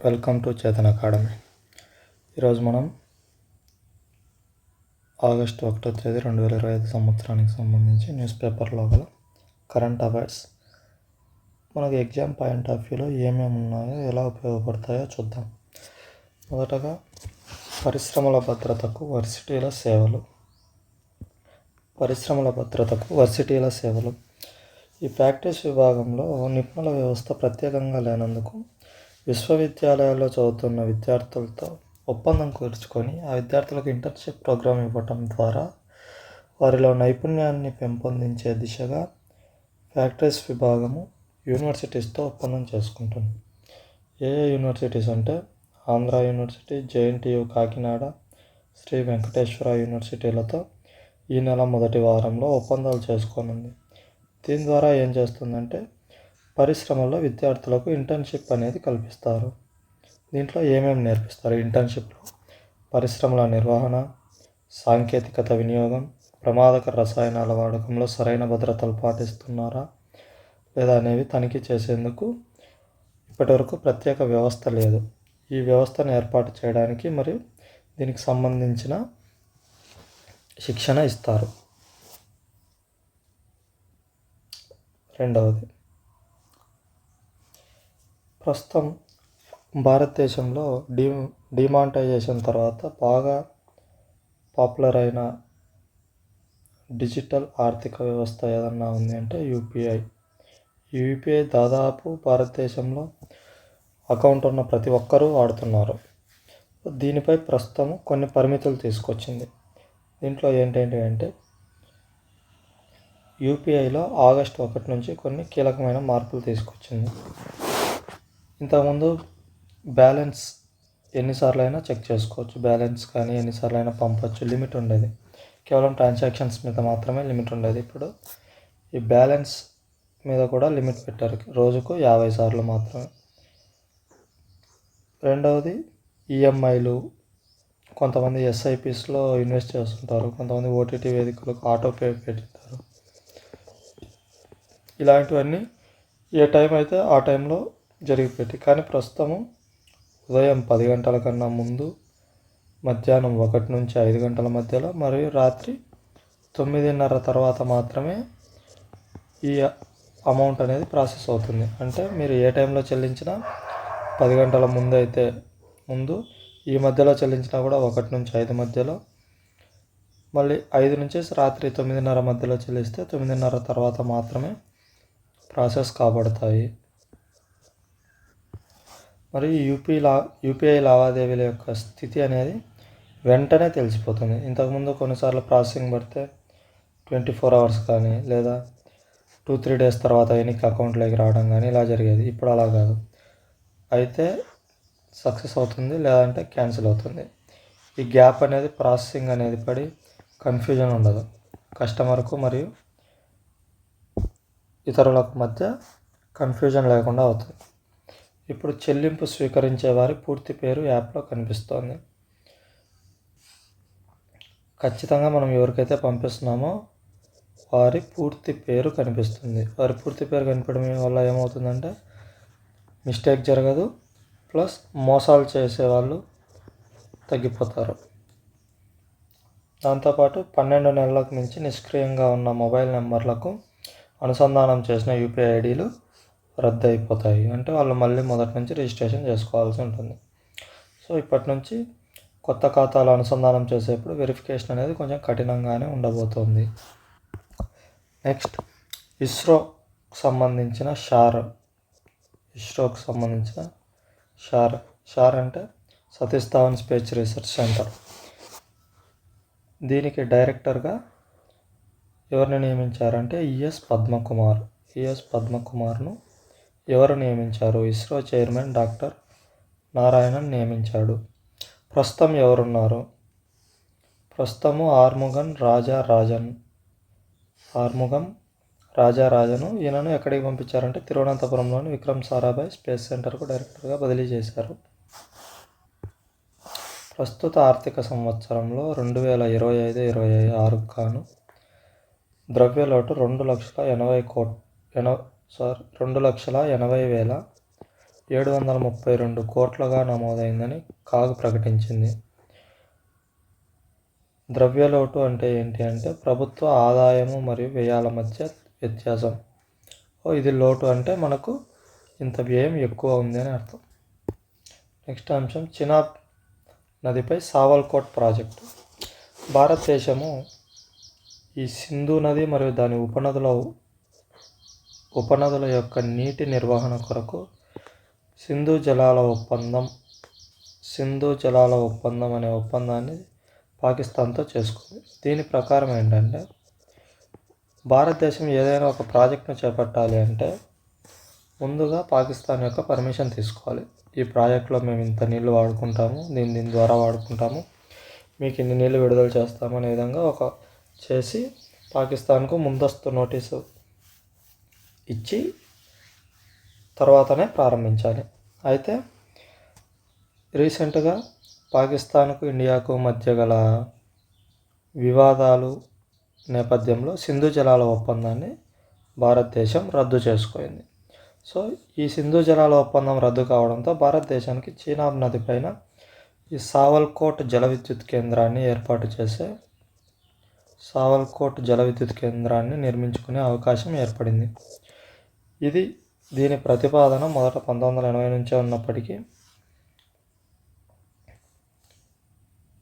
Welcome to Chetan academy. ఈరోజు మనం August 1వ తేదీ 2025 సంవత్సరానికి సంబంధించి న్యూస్ పేపర్లో గల కరెంట్ అఫైర్స్ మనకు ఎగ్జామ్ పాయింట్ ఆఫ్ వ్యూలో ఏమేమి ఉన్నాయో, ఎలా ఉపయోగపడతాయో చూద్దాం. మొదటగా పరిశ్రమల భద్రతకు వర్సిటీల సేవలు. ఈ ప్రాక్టీస్ విభాగంలో నిపుణుల వ్యవస్థ ప్రత్యేకంగా లేనందుకు విశ్వవిద్యాలయాల్లో చదువుతున్న విద్యార్థులతో ఒప్పందం కూర్చుకొని ఆ విద్యార్థులకు ఇంటర్న్షిప్ ప్రోగ్రాం ఇవ్వటం ద్వారా వారిలో నైపుణ్యాన్ని పెంపొందించే దిశగా ప్రాక్టీస్ విభాగము యూనివర్సిటీస్తో ఒప్పందం చేసుకుంటుంది. ఏ యూనివర్సిటీస్ అంటే ఆంధ్ర యూనివర్సిటీ, JNTU కాకినాడ, శ్రీ వెంకటేశ్వర యూనివర్సిటీలతో ఈ నెల మొదటి వారంలో ఒప్పందాలు చేసుకోనుంది. దీని ద్వారా ఏం చేస్తుందంటే పరిశ్రమల్లో విద్యార్థులకు ఇంటర్న్షిప్ అనేది కల్పిస్తారు. దీంట్లో ఏమేమి నేర్పిస్తారు? ఇంటర్న్షిప్లో పరిశ్రమల నిర్వహణ, సాంకేతికత వినియోగం, ప్రమాదకర రసాయనాల వాడకంలో సరైన భద్రతలు పాటిస్తున్నారా లేదా అనేవి తనిఖీ చేసేందుకు ఇప్పటివరకు ప్రత్యేక వ్యవస్థ లేదు. ఈ వ్యవస్థను ఏర్పాటు చేయడానికి మరియు దీనికి సంబంధించిన శిక్షణ ఇస్తారు. రెండవది, ప్రస్తుతం భారతదేశంలో డిమానిటైజేషన్ తర్వాత బాగా పాపులర్ అయిన డిజిటల్ ఆర్థిక వ్యవస్థ ఏదన్నా ఉంది అంటే యూపీఐ. ఈ యూపీఐ దాదాపు భారతదేశంలో అకౌంట్ ఉన్న ప్రతి ఒక్కరూ వాడుతున్నారు. దీనిపై ప్రస్తుతం కొన్ని పరిమితులు తీసుకొచ్చింది. దీంట్లో ఏంటంటే అంటే యూపీఐలో ఆగస్టు 1 నుంచి కొన్ని కీలకమైన మార్పులు తీసుకొచ్చింది. ఇంతకుముందు బ్యాలెన్స్ ఎన్నిసార్లు అయినా చెక్ చేసుకోవచ్చు, బ్యాలెన్స్ కానీ ఎన్నిసార్లు అయినా పంపవచ్చు, లిమిట్ ఉండేది. కేవలం ట్రాన్సాక్షన్స్ మీద మాత్రమే లిమిట్ ఉండేది. ఇప్పుడు ఈ బ్యాలెన్స్ మీద కూడా లిమిట్ పెట్టారు, రోజుకు 50 సార్లు మాత్రమే. రెండవది, ఈఎంఐలు. కొంతమంది SIPస్లో ఇన్వెస్ట్ చేస్తుంటారు, కొంతమంది OTT వేదికలకు ఆటోపే పెడతారు. ఇలాంటివన్నీ ఏ టైం అయితే ఆ టైంలో జరిగిపెట్టి, కానీ ప్రస్తుతము ఉదయం 10 గంటల కన్నా ముందు, మధ్యాహ్నం 1 నుంచి 5 గంటల మధ్యలో మరియు రాత్రి 9:30 తర్వాత మాత్రమే ఈ అమౌంట్ అనేది ప్రాసెస్ అవుతుంది. అంటే మీరు ఏ టైంలో చెల్లించినా 10 గంటల ముందు అయితే ముందు, ఈ మధ్యలో చెల్లించినా కూడా 1 నుంచి 5 మధ్యలో, మళ్ళీ 5 నుంచి రాత్రి 9:30 మధ్యలో చెల్లిస్తే 9:30 తర్వాత మాత్రమే ప్రాసెస్ కాబడతాయి. మరియు యూపీఐ లావాదేవీల యొక్క స్థితి అనేది వెంటనే తెలిసిపోతుంది. ఇంతకుముందు కొన్నిసార్లు ప్రాసెసింగ్ పడితే 24 అవర్స్ కానీ లేదా 2-3 డేస్ తర్వాత ఎనికి అకౌంట్లోకి రావడం కానీ ఇలా జరిగేది. ఇప్పుడు అలా కాదు, అయితే సక్సెస్ అవుతుంది లేదంటే క్యాన్సిల్ అవుతుంది. ఈ గ్యాప్ అనేది ప్రాసెసింగ్ అనేది పడి కన్ఫ్యూజన్ ఉండదు. కస్టమర్కు మరియు ఇతరులకు మధ్య కన్ఫ్యూజన్ లేకుండా అవుతుంది. ఇప్పుడు చెల్లింపు స్వీకరించే వారి పూర్తి పేరు యాప్లో కనిపిస్తోంది. ఖచ్చితంగా మనం ఎవరికైతే పంపిస్తున్నామో వారి పూర్తి పేరు కనిపిస్తుంది. వారి పూర్తి పేరు కనిపించడం వల్ల ఏమవుతుందంటే మిస్టేక్ జరగదు, ప్లస్ మోసాలు చేసేవాళ్ళు తగ్గిపోతారు. దాంతోపాటు 12 నెలలకు మించి నిష్క్రియంగా ఉన్న మొబైల్ నెంబర్లకు అనుసంధానం చేసిన యూపీఐ ఐడీలు రద్దు అయిపోతాయి. అంటే వాళ్ళు మళ్ళీ మొదటి నుంచి రిజిస్ట్రేషన్ చేసుకోవాల్సి ఉంటుంది. సో ఇప్పటి నుంచి కొత్త ఖాతాలు అనుసంధానం చేసేప్పుడు వెరిఫికేషన్ అనేది కొంచెం కఠినంగానే ఉండబోతోంది. నెక్స్ట్, ఇస్రోకి సంబంధించిన షార్ అంటే Satish Dhawan space research centre. దీనికి డైరెక్టర్గా ఎవరిని నియమించారంటే ఈఎస్ పద్మకుమార్ను ఎవరు నియమించారు? ఇస్రో చైర్మన్ డాక్టర్ నారాయణన్ నియమించాడు. ప్రస్తుతం ఎవరున్నారు? ప్రస్తుతము ఆర్ముగన్ రాజారాజను ఈయనను ఎక్కడికి పంపించారంటే తిరువనంతపురంలోని విక్రమ్ సారాభాయ్ స్పేస్ సెంటర్కు డైరెక్టర్గా బదిలీ చేశారు. ప్రస్తుత ఆర్థిక సంవత్సరంలో 2025-26 గాను ద్రవ్యలోటు 2,80,000 732 కోట్లుగా నమోదైందని కాగ్ ప్రకటించింది. ద్రవ్యలోటు అంటే ఏంటి అంటే ప్రభుత్వ ఆదాయము మరియు వ్యయాల మధ్య వ్యత్యాసం. ఇది లోటు అంటే మనకు ఇంత వ్యయం ఎక్కువ ఉంది అని అర్థం. నెక్స్ట్ అంశం చినాబ్ నదిపై సావల్కోట్ ప్రాజెక్టు. భారతదేశము ఈ సింధు నది మరియు దాని ఉపనదుల యొక్క నీటి నిర్వహణ కొరకు సింధు జలాల ఒప్పందం అనే ఒప్పందాన్ని పాకిస్తాన్తో చేసుకుంది. దీని ప్రకారం ఏంటంటే భారతదేశం ఏదైనా ఒక ప్రాజెక్ట్ను చేపట్టాలి అంటే ముందుగా పాకిస్తాన్ యొక్క పర్మిషన్ తీసుకోవాలి. ఈ ప్రాజెక్టులో మేము ఇంత నీళ్లు వాడుకుంటాము, దీని ద్వారా వాడుకుంటాము, మీకు ఇన్ని నీళ్లు విడుదల చేస్తాము అనే విధంగా చేసి పాకిస్తాన్కు ముందస్తు నోటీసు ఇచ్చి తర్వాతనే ప్రారంభించాలి. అయితే రీసెంట్గా పాకిస్తాన్కు ఇండియాకు మధ్య గల వివాదాలు నేపథ్యంలో సింధు జలాల ఒప్పందాన్ని భారతదేశం రద్దు చేసుకుంది. సో ఈ సింధు జలాల ఒప్పందం రద్దు కావడంతో భారతదేశానికి చీనాబ్ నది పైన ఈ సావల్కోట్ జల విద్యుత్ కేంద్రాన్ని నిర్మించుకునే అవకాశం ఏర్పడింది. దీని ప్రతిపాదన మొదట 1980 నుంచే ఉన్నప్పటికీ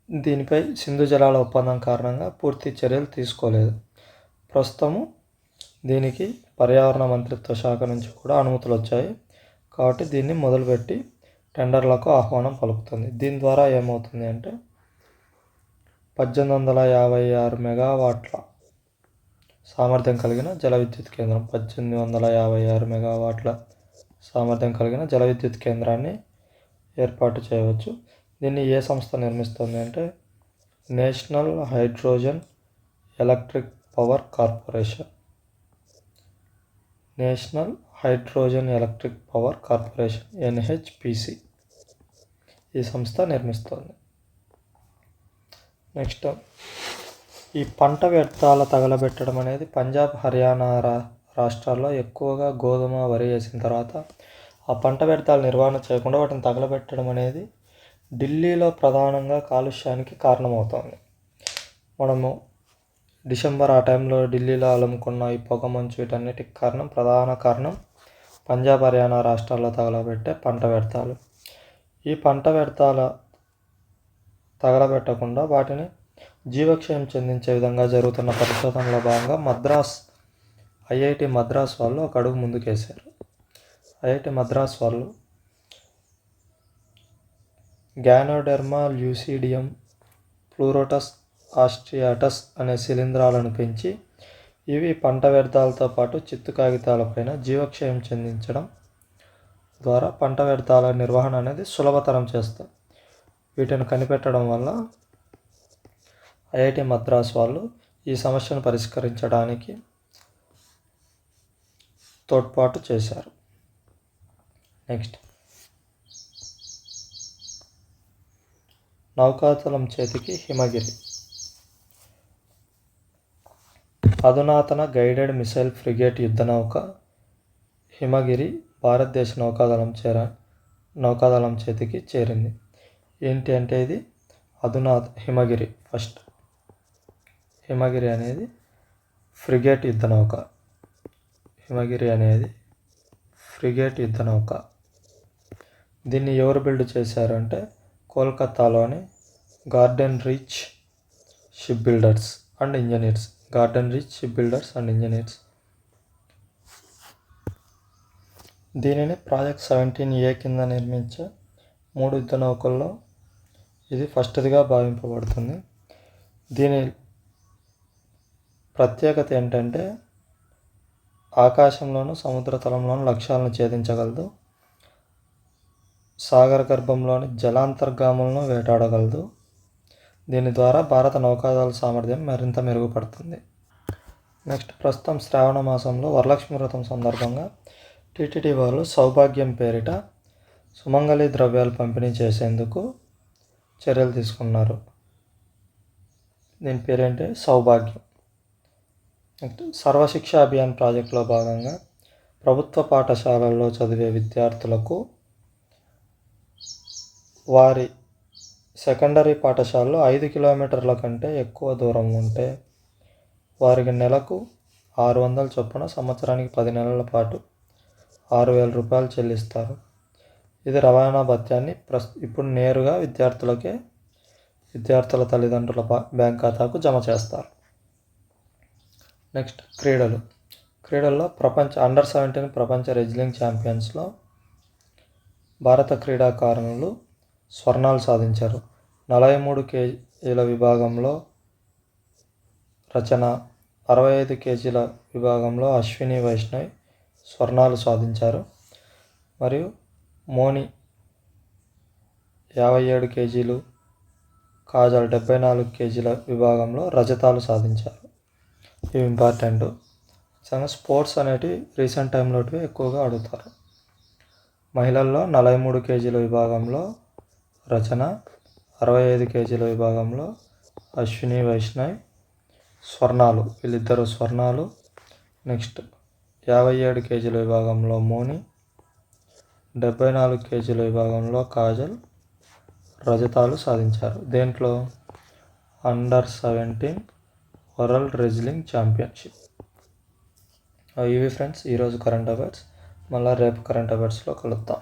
దీనిపై సింధు జలాల ఒప్పందం కారణంగా పూర్తి చర్యలు తీసుకోలేదు. ప్రస్తుతము దీనికి పర్యావరణ మంత్రిత్వ శాఖ నుంచి కూడా అనుమతులు వచ్చాయి కాబట్టి దీన్ని మొదలుపెట్టి టెండర్లకు ఆహ్వానం పలుకుతుంది. దీని ద్వారా ఏమవుతుంది అంటే 1856 మెగావాట్ల సామర్థ్యం కలిగిన జల విద్యుత్ కేంద్రం 1856 మెగావాట్ల సామర్థ్యం కలిగిన జల విద్యుత్ కేంద్రాన్ని ఏర్పాటు చేయవచ్చు. దీన్ని ఏ సంస్థ నిర్మిస్తుంది అంటే national hydrogen electric power corporation NHPC ఈ సంస్థ నిర్మిస్తుంది. నెక్స్ట్ ఈ పంట వ్యర్థాల తగలబెట్టడం అనేది పంజాబ్, హర్యానా రాష్ట్రాల్లో ఎక్కువగా గోధుమ, వరి వేసిన తర్వాత ఆ పంట వ్యర్థాలు నిర్వహణ చేయకుండా వాటిని తగలబెట్టడం అనేది ఢిల్లీలో ప్రధానంగా కాలుష్యానికి కారణమవుతుంది. మనము డిసెంబర్ ఆ టైంలో ఢిల్లీలో అలుముకున్న ఈ పొగ మంచు వీటన్నిటికి ప్రధాన కారణం పంజాబ్, హర్యానా రాష్ట్రాల్లో తగలబెట్టే పంట వ్యర్థాలు. ఈ పంట వ్యర్థాల తగలబెట్టకుండా వాటిని జీవక్షయం చెందించే విధంగా జరుగుతున్న పరిశోధనలో భాగంగా ఐఐటి మద్రాస్ వాళ్ళు ఒక అడుగు ముందుకేశారు. ఐఐటి మద్రాస్ వాళ్ళు గ్యానోడెర్మా ల్యూసిడియం ప్లూరోటస్ ఆస్ట్రియాటస్ అనే శిలీంధ్రాలను పెంచి ఇవి పంట వ్యర్థాలతో పాటు చిత్తు కాగితాలపైన జీవక్షయం చెందించడం ద్వారా పంట వ్యర్థాల నిర్వహణ అనేది సులభతరం చేస్తారు. వీటిని కనిపెట్టడం వల్ల ఐఐటి మద్రాస్ వాళ్ళు ఈ సమస్యను పరిష్కరించడానికి తోడ్పాటు చేశారు. నెక్స్ట్ నౌకాదళం చేతికి హిమగిరి. అధునాతన గైడెడ్ మిసైల్ ఫ్రిగేట్ యుద్ధనౌక హిమగిరి భారతదేశ నౌకాదళం చేతికి చేరింది. ఏంటి అంటే ఇది హిమగిరి అనేది ఫ్రిగేట్ యుద్ధనౌక. దీన్ని ఎవరు బిల్డ్ చేశారు అంటే కోల్కతాలోని Garden Reach Ship Builders and Engineers. దీనిని ప్రాజెక్ట్ 17A కింద నిర్మించే 3 యుద్ధ నౌకల్లో ఇది ఫస్ట్దిగా భావింపబడుతుంది. దీని ప్రత్యేకత ఏంటంటే ఆకాశంలోను సముద్ర తలంలోను లక్ష్యాలను ఛేదించగలదు, సాగర గర్భంలోని జలాంతర్గాములను వేటాడగలదు. దీని ద్వారా భారత నౌకాదళ సామర్థ్యం మరింత మెరుగుపడుతుంది. నెక్స్ట్ ప్రస్తుతం శ్రావణ మాసంలో వరలక్ష్మి వ్రతం సందర్భంగా టీటీడీ వాళ్ళు సౌభాగ్యం పేరిట సుమంగళి ద్రవ్యాలు పంపిణీ చేసేందుకు చర్యలు తీసుకున్నారు. దీని పేరేంటి సౌభాగ్యం. నెక్స్ట్ సర్వశిక్ష అభియాన్ ప్రాజెక్టులో భాగంగా ప్రభుత్వ పాఠశాలల్లో చదివే విద్యార్థులకు వారి సెకండరీ పాఠశాలలో 5 కిలోమీటర్ల కంటే ఎక్కువ దూరం ఉంటే వారికి నెలకు 600 చొప్పున సంవత్సరానికి 10 నెలల పాటు 6,000 రూపాయలు చెల్లిస్తారు. ఇది రవాణా భత్యాన్ని ఇప్పుడు నేరుగా విద్యార్థుల తల్లిదండ్రుల బ్యాంక్ ఖాతాకు జమ చేస్తారు. నెక్స్ట్ క్రీడల్లో అండర్ 17 ప్రపంచ రెజ్లింగ్ ఛాంపియన్స్లో భారత క్రీడాకారులు స్వర్ణాలు సాధించారు. 43 కేజీల విభాగంలో రచన, 65 కేజీల విభాగంలో అశ్విని వైష్ణవ్ స్వర్ణాలు సాధించారు. మరియు మోని 57 కేజీలు, కాజల్ 74 కేజీల విభాగంలో రజతాలు సాధించారు. ఇవి ఇంపార్టెంట్. స్పోర్ట్స్ అనేటివి రీసెంట్ టైంలో ఎక్కువగా అడుగుతారు. మహిళల్లో 43 కేజీల విభాగంలో రచన, 65 కేజీల విభాగంలో అశ్విని వైష్ణవ్ స్వర్ణాలు, వీళ్ళిద్దరూ స్వర్ణాలు. నెక్స్ట్ 57 కేజీల విభాగంలో మోని, 74 కేజీల విభాగంలో కాజల్ రజతాలు సాధించారు. దేంట్లో? Under 17 world wrestling championship. ఇవి ఫ్రెండ్స్ ఈరోజు కరెంట్ అఫైర్స్. మళ్ళీ రేపు కరెంట్ అఫైర్స్లో కలుద్దాం.